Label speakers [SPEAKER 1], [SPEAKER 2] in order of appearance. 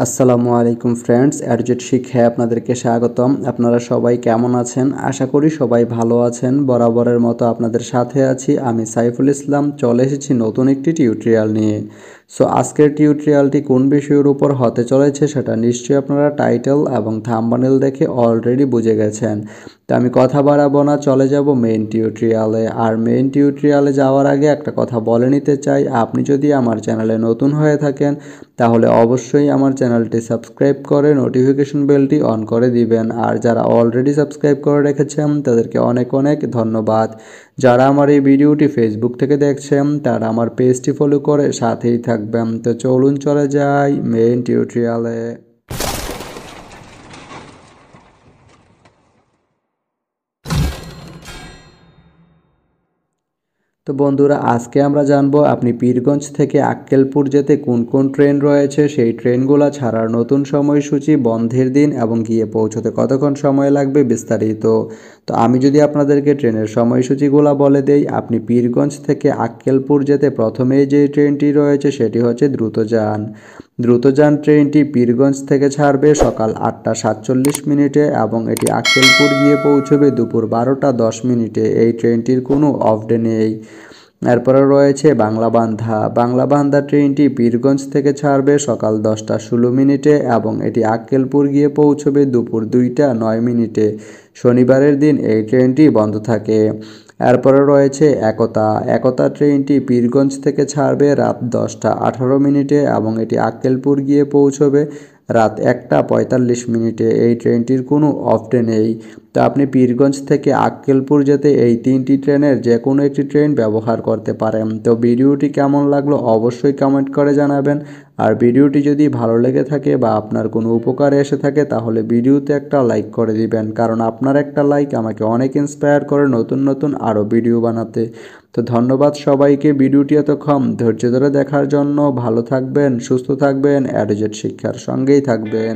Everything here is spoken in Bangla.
[SPEAKER 1] আসসালামু আলাইকুম ফ্রেন্ডস, অ্যাডজেট শিক্ষায় আপনাদেরকে স্বাগতম। আপনারা সবাই কেমন আছেন? আশা করি সবাই ভালো আছেন। বরাবরের মতো আপনাদের সাথে আছি আমি সাইফুল ইসলাম। চলে এসেছি নতুন একটি টিউটোরিয়াল নিয়ে। সো আজকের টিউটোরিয়ালটি কোন বিষয়ের উপর হতে চলেছে সেটা নিশ্চয়ই আপনারা টাইটেল এবং থাম্বনেল দেখে অলরেডি বুঝে গেছেন। তো আমি কথা বাড়াবো না, চলে যাব মেইন টিউটোরিয়ালে। আর মেইন টিউটোরিয়ালে যাওয়ার আগে একটা কথা বলে নিতে চাই, আপনি যদি আমার চ্যানেলে নতুন হয়ে থাকেন তাহলে অবশ্যই আমার চ্যানেলটি সাবস্ক্রাইব করে নোটিফিকেশন বেলটি অন করে দিবেন। আর যারা অলরেডি সাবস্ক্রাইব করে রেখেছেন তাদেরকে অনেক অনেক ধন্যবাদ। যারা আমার এই ভিডিওটি ফেসবুক থেকে দেখছেন তারা আমার পেজটি ফলো করে সাথেই থাকবেন। তো চলুন চলে যাই মেইন টিউটোরিয়ালে। তো বন্ধুরা, আজকে আমরা জানবো আপনি পীরগঞ্জ থেকে আক্কেলপুর যেতে কোন কোন ট্রেন রয়েছে, সেই ট্রেনগুলো ছাড়ার নতুন সময়সূচি, বন্ধের দিন এবং গিয়ে পৌঁছতে কতক্ষণ সময় লাগবে বিস্তারিত। তো আমি যদি আপনাদেরকে ট্রেনের সময়সূচিগুলো বলে দেই, আপনি পীরগঞ্জ থেকে আক্কেলপুর যেতে প্রথমেই যে ট্রেনটি রয়েছে সেটি হচ্ছে দ্রুতযান। দ্রুতযান ট্রেনটি পীরগঞ্জ থেকে ছাড়বে সকাল 8টা 47 মিনিটে এবং এটি আক্কেলপুর গিয়ে পৌঁছবে দুপুর 12টা 10 মিনিটে। এই ট্রেনটির কোনো অফ ডে নেই। এরপরে রয়েছে বাংলাবান্ধা। বাংলাবান্ধা ট্রেনটি পীরগঞ্জ থেকে ছাড়বে সকাল 10টা 16 মিনিটে এবং এটি আক্কেলপুর গিয়ে পৌঁছবে দুপুর 2টা 9 মিনিটে। শনিবারের দিন এই ট্রেনটি বন্ধ থাকে। এরপরে রয়েছে একতা। একতা ট্রেনটি পীরগঞ্জ থেকে ছাড়বে রাত 10টা 18 মিনিটে এবং এটি আক্কেলপুর গিয়ে পৌঁছবে রাত 1টা 45 মিনিটে। এই ট্রেনটির কোনো অফ ডে নেই। তো আপনি পীরগঞ্জ থেকে আক্কেলপুর যেতে এই তিনটি ট্রেনের যে কোনো একটি ট্রেন ব্যবহার করতে পারেন। তো ভিডিওটি কেমন লাগলো অবশ্যই কমেন্ট করে জানাবেন। আর ভিডিওটি যদি ভালো লেগে থাকে বা আপনার কোনো উপকারে এসে থাকে তাহলে ভিডিওতে একটা লাইক করে দিবেন, কারণ আপনার একটা লাইক আমাকে অনেক ইন্সপায়ার করে নতুন নতুন আরও ভিডিও বানাতে। তো ধন্যবাদ সবাইকে ভিডিওটি এতক্ষণ ধৈর্য ধরে দেখার জন্য। ভালো থাকবেন, সুস্থ থাকবেন, অ্যাডজেট শিক্ষার সঙ্গেই থাকবেন।